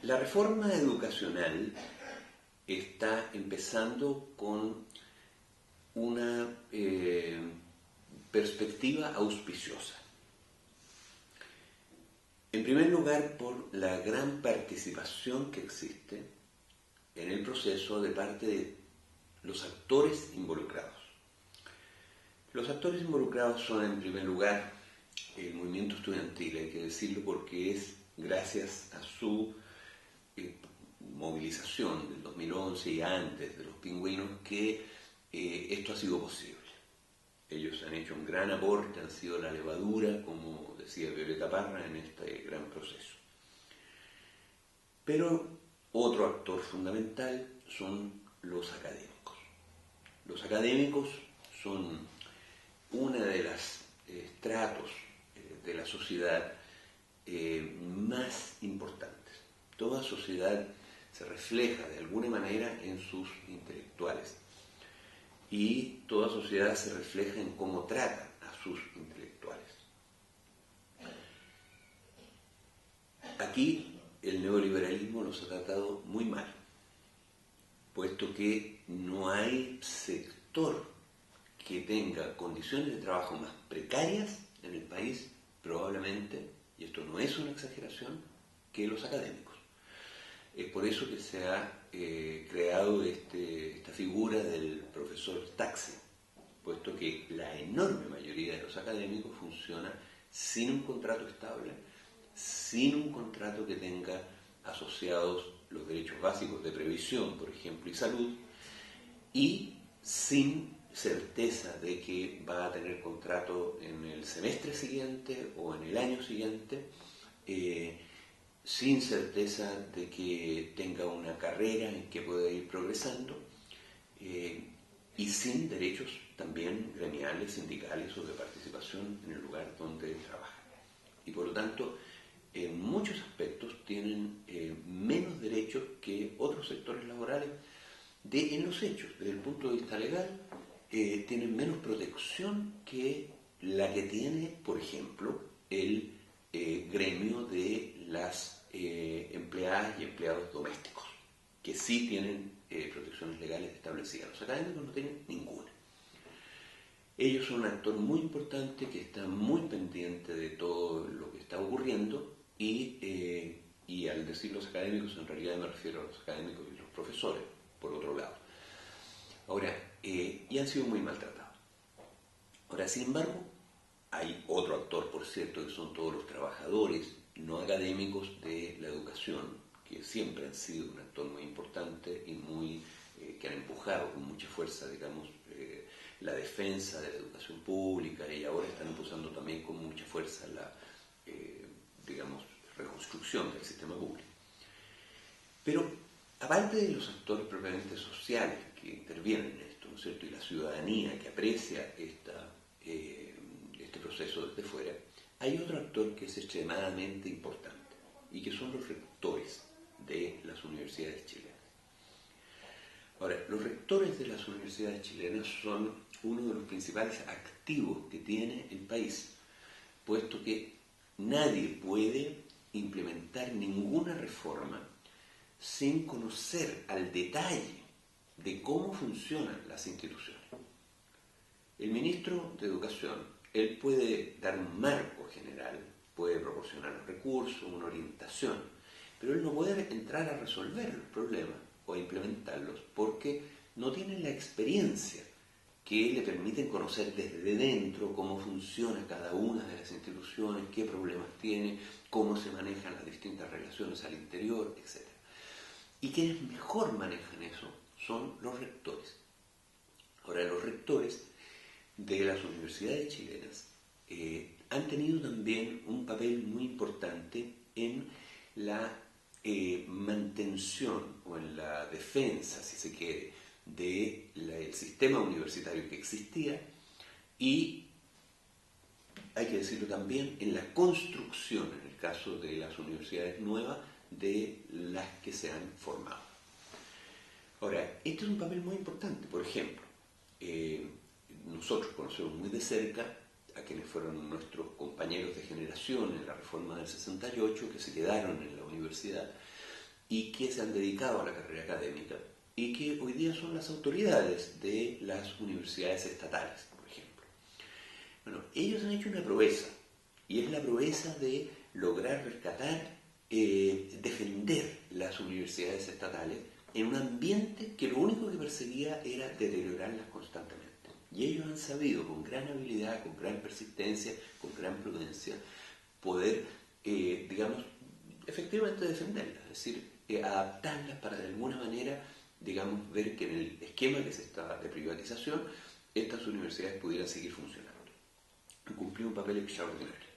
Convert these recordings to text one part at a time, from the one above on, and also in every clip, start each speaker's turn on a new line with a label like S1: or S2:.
S1: La reforma educacional está empezando con una perspectiva auspiciosa. En primer lugar, por la gran participación que existe en el proceso de parte de los actores involucrados. Los actores involucrados son, en primer lugar, el movimiento estudiantil, hay que decirlo porque es gracias a su movilización del 2011 y antes de los pingüinos que esto ha sido posible. Ellos han hecho un gran aporte, han sido la levadura, como decía Violeta Parra, en este gran proceso. Pero otro actor fundamental son los académicos. Los académicos son una de las estratos de la sociedad más importantes. Toda sociedad se refleja de alguna manera en sus intelectuales y toda sociedad se refleja en cómo trata a sus intelectuales. Aquí el neoliberalismo los ha tratado muy mal, puesto que no hay sector que tenga condiciones de trabajo más precarias en el país, probablemente, y esto no es una exageración, que los académicos. Es por eso que se ha creado esta figura del profesor taxi, puesto que la enorme mayoría de los académicos funciona sin un contrato estable, sin un contrato que tenga asociados los derechos básicos de previsión, por ejemplo, y salud, y sin certeza de que va a tener contrato en el semestre siguiente o en el año siguiente, sin certeza de que tenga una carrera en que pueda ir progresando, y sin derechos también gremiales, sindicales o de participación en el lugar donde trabaja. Y por lo tanto, en muchos aspectos tienen menos derechos que otros sectores laborales en los hechos. Desde el punto de vista legal, tienen menos protección que la que tiene, por ejemplo, el gremio de las empleadas y empleados domésticos, que sí tienen protecciones legales establecidas. Los académicos no tienen ninguna. Ellos son un actor muy importante que está muy pendiente de todo lo que está ocurriendo y al decir los académicos, en realidad me refiero a los académicos y los profesores, por otro lado. Ahora, y han sido muy maltratados. Ahora, sin embargo, hay otro actor, por cierto, que son todos los trabajadores no académicos de la educación, que siempre han sido un actor muy importante y que han empujado con mucha fuerza, digamos, la defensa de la educación pública, y ahora están impulsando también con mucha fuerza la, digamos, reconstrucción del sistema público. Pero, aparte de los actores propiamente sociales que intervienen en esto, ¿no es cierto?, y la ciudadanía que aprecia este proceso desde fuera, hay otro actor que es extremadamente importante, y que son los rectores de las universidades chilenas. Ahora, los rectores de las universidades chilenas son uno de los principales activos que tiene el país, puesto que nadie puede implementar ninguna reforma sin conocer al detalle de cómo funcionan las instituciones. El ministro de Educación, él puede dar un marco general, puede proporcionar los recursos, una orientación, pero él no puede entrar a resolver los problemas o a implementarlos porque no tiene la experiencia que le permiten conocer desde dentro cómo funciona cada una de las instituciones, qué problemas tiene, cómo se manejan las distintas relaciones al interior, etc. Y quienes mejor manejan eso son los rectores. Ahora, los rectores de las universidades chilenas han tenido también un papel muy importante en la mantención o en la defensa, si se quiere, del sistema universitario que existía, y hay que decirlo también, en la construcción, en el caso de las universidades nuevas, de las que se han formado. Ahora, este es un papel muy importante. Por ejemplo, nosotros conocemos muy de cerca a quienes fueron nuestros compañeros de generación en la reforma del 68, que se quedaron en la universidad, y que se han dedicado a la carrera académica y que hoy día son las autoridades de las universidades estatales, por ejemplo. Bueno, ellos han hecho una proeza, y es la proeza de lograr rescatar, defender las universidades estatales en un ambiente que lo único que perseguía era deteriorarlas constantemente. Y ellos han sabido, con gran habilidad, con gran persistencia, con gran prudencia, poder, digamos, efectivamente defenderlas, es decir, adaptarlas para de alguna manera, digamos, ver que en el esquema que se está de privatización, estas universidades pudieran seguir funcionando. Cumplió un papel extraordinario.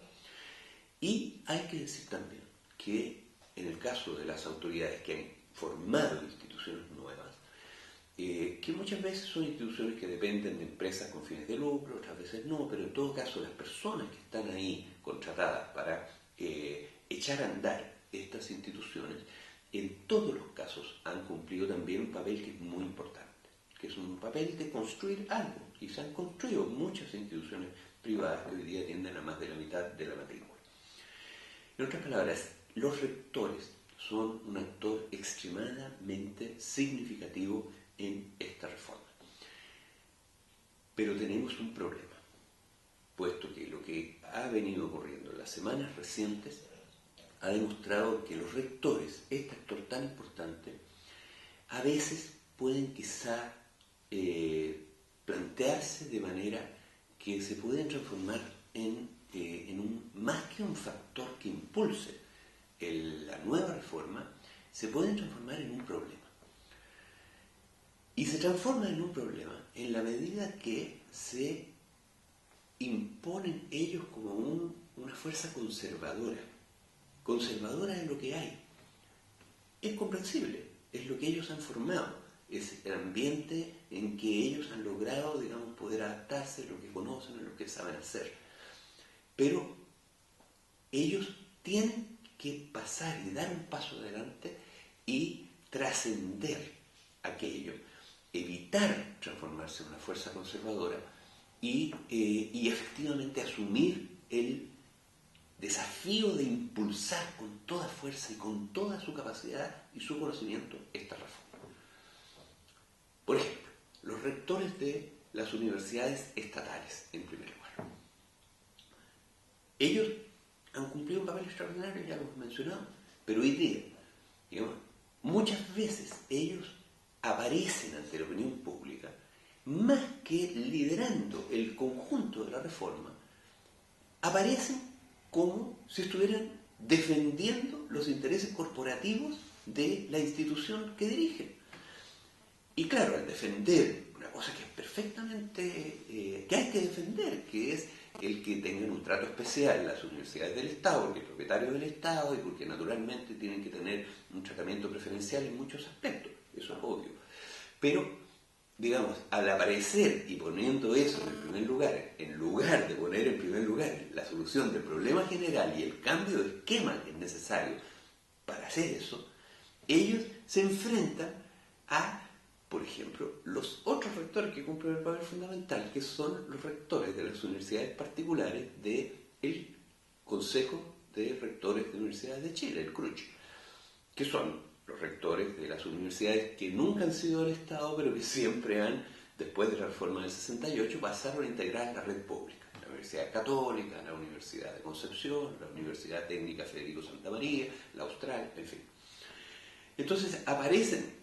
S1: Y hay que decir también que en el caso de las autoridades que han formado instituciones nuevas, que muchas veces son instituciones que dependen de empresas con fines de lucro, otras veces no, pero en todo caso las personas que están ahí contratadas para echar a andar estas instituciones, en todos los casos han cumplido también un papel que es muy importante, que es un papel de construir algo, y se han construido muchas instituciones privadas que hoy día tienden a más de la mitad de la matrícula. En otras palabras, los rectores son un actor extremadamente significativo en esta reforma. Pero tenemos un problema, puesto que lo que ha venido ocurriendo en las semanas recientes ha demostrado que los rectores, este actor tan importante, a veces pueden quizá plantearse de manera que se pueden transformar en más que un factor que impulse la nueva reforma, se pueden transformar en un problema. Y se transforma en un problema en la medida que se imponen ellos como una fuerza conservadora en lo que hay. Es comprensible, es lo que ellos han formado, es el ambiente en que ellos han logrado, digamos, poder adaptarse a lo que conocen, a lo que saben hacer. Pero ellos tienen que pasar y dar un paso adelante y trascender aquello, evitar transformarse en una fuerza conservadora y efectivamente asumir el desafío de impulsar con toda fuerza y con toda su capacidad y su conocimiento esta reforma. Por ejemplo, los rectores de las universidades estatales, en primer lugar. Ellos han cumplido un papel extraordinario, ya lo hemos mencionado, pero hoy día, digamos, muchas veces ellos aparecen ante la opinión pública más que liderando el conjunto de la reforma, aparecen como si estuvieran defendiendo los intereses corporativos de la institución que dirigen. Y claro, al defender una cosa que es perfectamente, que hay que defender, que es el que tengan un trato especial las universidades del Estado, porque es propietario del Estado y porque naturalmente tienen que tener un tratamiento preferencial en muchos aspectos, eso es obvio. Pero, digamos, al aparecer y poniendo eso en lugar de poner en primer lugar la solución del problema general y el cambio de esquema que es necesario para hacer eso, ellos se enfrentan a, por ejemplo, los otros rectores que cumplen el papel fundamental, que son los rectores de las universidades particulares del Consejo de Rectores de Universidades de Chile, el CRUCH, que son los rectores de las universidades que nunca han sido del Estado, pero que siempre han, después de la reforma del 68, pasaron a integrar la red pública. La Universidad Católica, la Universidad de Concepción, la Universidad Técnica Federico Santa María, la Austral, en fin. Entonces aparecen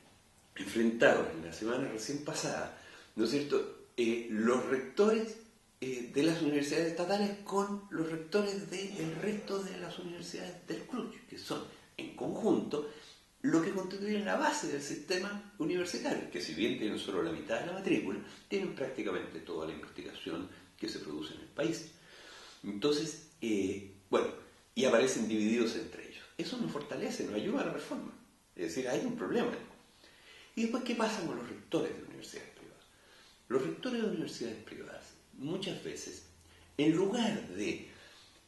S1: enfrentados en la semana recién pasada, ¿no es cierto?, los rectores de las universidades estatales con los rectores del resto de las universidades del CRUCH, que son, en conjunto, lo que constituye la base del sistema universitario, que si bien tienen solo la mitad de la matrícula, tienen prácticamente toda la investigación que se produce en el país. Entonces, bueno, y aparecen divididos entre ellos. Eso nos fortalece, nos ayuda a la reforma. Es decir, hay un problema. ¿Y después qué pasa con los rectores de universidades privadas? Los rectores de universidades privadas, muchas veces, en lugar de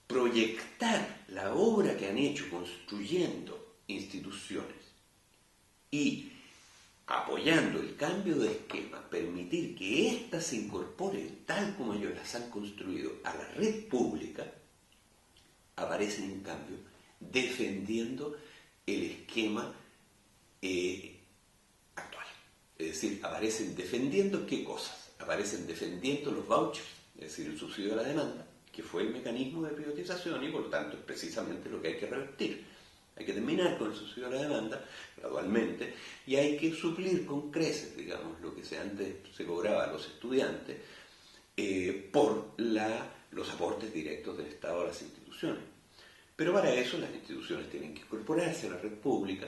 S1: proyectar la obra que han hecho construyendo instituciones y apoyando el cambio de esquema, permitir que éstas se incorporen tal como ellos las han construido a la red pública, aparecen en cambio defendiendo el esquema actual. Es decir, aparecen defendiendo qué cosas. Aparecen defendiendo los vouchers, es decir, el subsidio a la demanda, que fue el mecanismo de privatización y por lo tanto es precisamente lo que hay que revertir. Hay que terminar con el subsidio a la demanda gradualmente y hay que suplir con creces, digamos, lo que antes se cobraba a los estudiantes por los aportes directos del Estado a las instituciones. Pero para eso las instituciones tienen que incorporarse a la red pública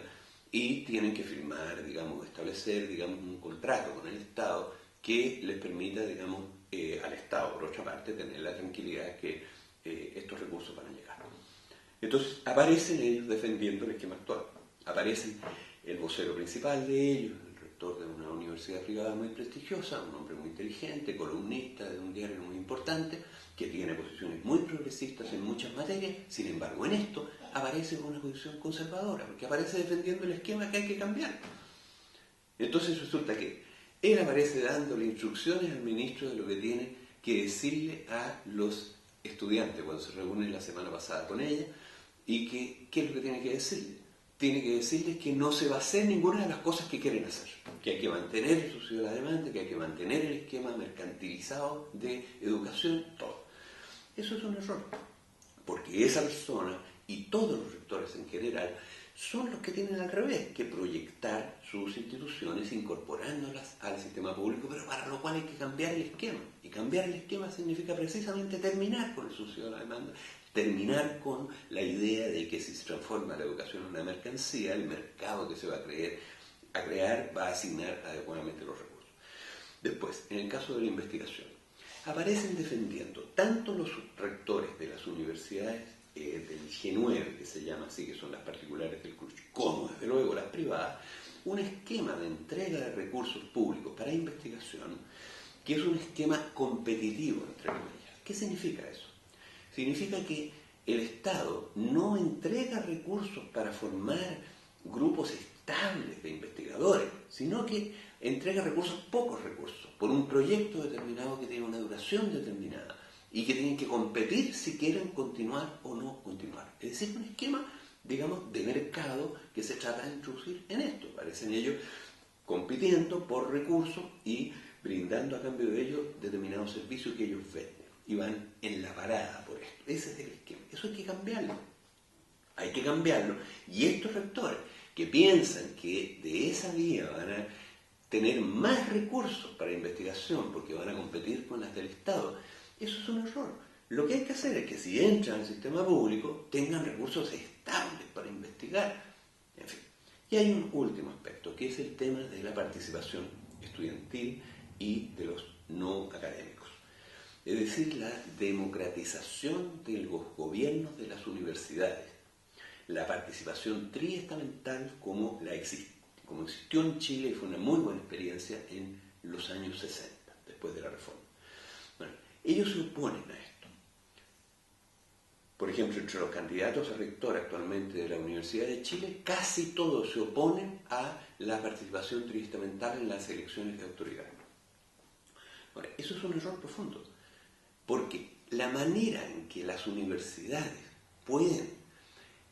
S1: y tienen que firmar, digamos, establecer, digamos, un contrato con el Estado que les permita, digamos, al Estado, por otra parte, tener la tranquilidad que estos recursos van a llegar. Entonces aparecen ellos defendiendo el esquema actual. Aparecen el vocero principal de ellos, el rector de una universidad privada muy prestigiosa, un hombre muy inteligente, columnista de un diario muy importante, que tiene posiciones muy progresistas en muchas materias. Sin embargo, en esto aparece con una posición conservadora, porque aparece defendiendo el esquema que hay que cambiar. Entonces resulta que él aparece dándole instrucciones al ministro de lo que tiene que decirle a los estudiantes cuando se reúnen la semana pasada con ella. ¿Y qué es lo que tiene que decirle? Tiene que decirles que no se va a hacer ninguna de las cosas que quieren hacer. Que hay que mantener el subsidio a la demanda, que hay que mantener el esquema mercantilizado de educación, todo. Eso es un error. Porque esa persona y todos los rectores en general son los que tienen al revés que proyectar sus instituciones incorporándolas al sistema público, pero para lo cual hay que cambiar el esquema. Y cambiar el esquema significa precisamente terminar con el subsidio a la demanda, terminar con la idea de que si se transforma la educación en una mercancía, el mercado que se va a crear va a asignar adecuadamente los recursos. Después, en el caso de la investigación, aparecen defendiendo tanto los rectores de las universidades del G9, que se llama así, que son las particulares del CRUCH, como desde luego las privadas, un esquema de entrega de recursos públicos para investigación que es un esquema competitivo entre comillas. ¿Qué significa eso? Significa que el Estado no entrega recursos para formar grupos estables de investigadores, sino que entrega pocos recursos, por un proyecto determinado que tiene una duración determinada y que tienen que competir si quieren continuar o no continuar. Es decir, un esquema, digamos, de mercado que se trata de introducir en esto. Parecen ellos compitiendo por recursos y brindando a cambio de ellos determinados servicios que ellos venden. Y van en la parada por esto. Ese es el esquema. Eso hay que cambiarlo. Hay que cambiarlo. Y estos rectores que piensan que de esa vía van a tener más recursos para investigación porque van a competir con las del Estado, eso es un error. Lo que hay que hacer es que si entran al sistema público tengan recursos estables para investigar. En fin. Y hay un último aspecto, que es el tema de la participación estudiantil y de los no académicos. Es decir, la democratización de los gobiernos de las universidades, la participación triestamental como existió en Chile y fue una muy buena experiencia en los años 60, después de la reforma. Bueno, ellos se oponen a esto. Por ejemplo, entre los candidatos a rector actualmente de la Universidad de Chile, casi todos se oponen a la participación triestamental en las elecciones de autoridad. Bueno, eso es un error profundo. Porque la manera en que las universidades pueden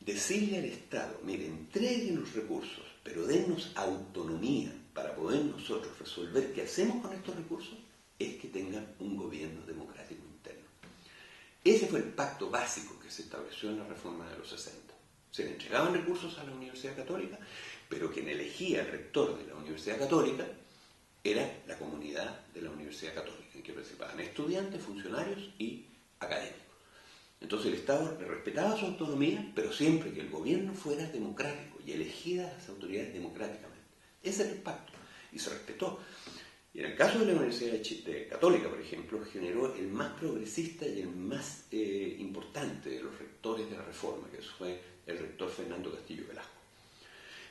S1: decirle al Estado, mire, entreguen los recursos, pero dennos autonomía para poder nosotros resolver qué hacemos con estos recursos, es que tengan un gobierno democrático interno. Ese fue el pacto básico que se estableció en la reforma de los 60. Se le entregaban recursos a la Universidad Católica, pero quien elegía al rector de la Universidad Católica era la comunidad de la Universidad Católica, en que participaban estudiantes, funcionarios y académicos. Entonces el Estado respetaba su autonomía, pero siempre que el gobierno fuera democrático y elegida las autoridades democráticamente. Ese era el pacto, y se respetó. Y en el caso de la Universidad Católica, por ejemplo, generó el más progresista y el más importante de los rectores de la reforma, que fue el rector Fernando Castillo Velasco.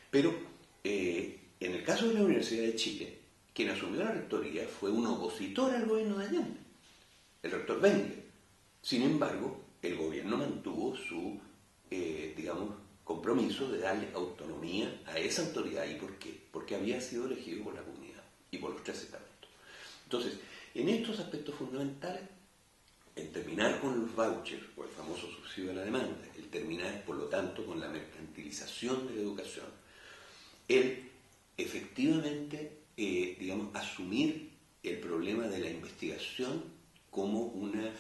S1: Pero en el caso de la Universidad de Chile, quien asumió la rectoría fue un opositor al gobierno de Allende, el rector Wenger. Sin embargo, el gobierno mantuvo su, compromiso de darle autonomía a esa autoridad. ¿Y por qué? Porque había sido elegido por la comunidad y por los 3 estamentos. Entonces, en estos aspectos fundamentales, en terminar con los vouchers, o el famoso subsidio a la demanda, el terminar, por lo tanto, con la mercantilización de la educación, el efectivamente, digamos, asumir el problema de la investigación como una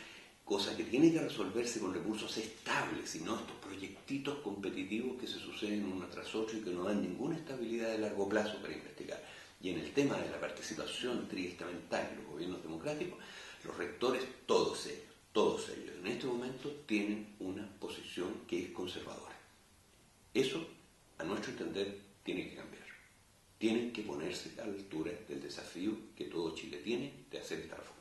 S1: cosa que tiene que resolverse con recursos estables y no estos proyectitos competitivos que se suceden uno tras otro y que no dan ninguna estabilidad de largo plazo para investigar. Y en el tema de la participación triestamental en los gobiernos democráticos, los rectores, todos ellos, en este momento tienen una posición que es conservadora. Eso, a nuestro entender, tiene que cambiar. Tienen que ponerse a la altura del desafío que todo Chile tiene de hacer esta reforma.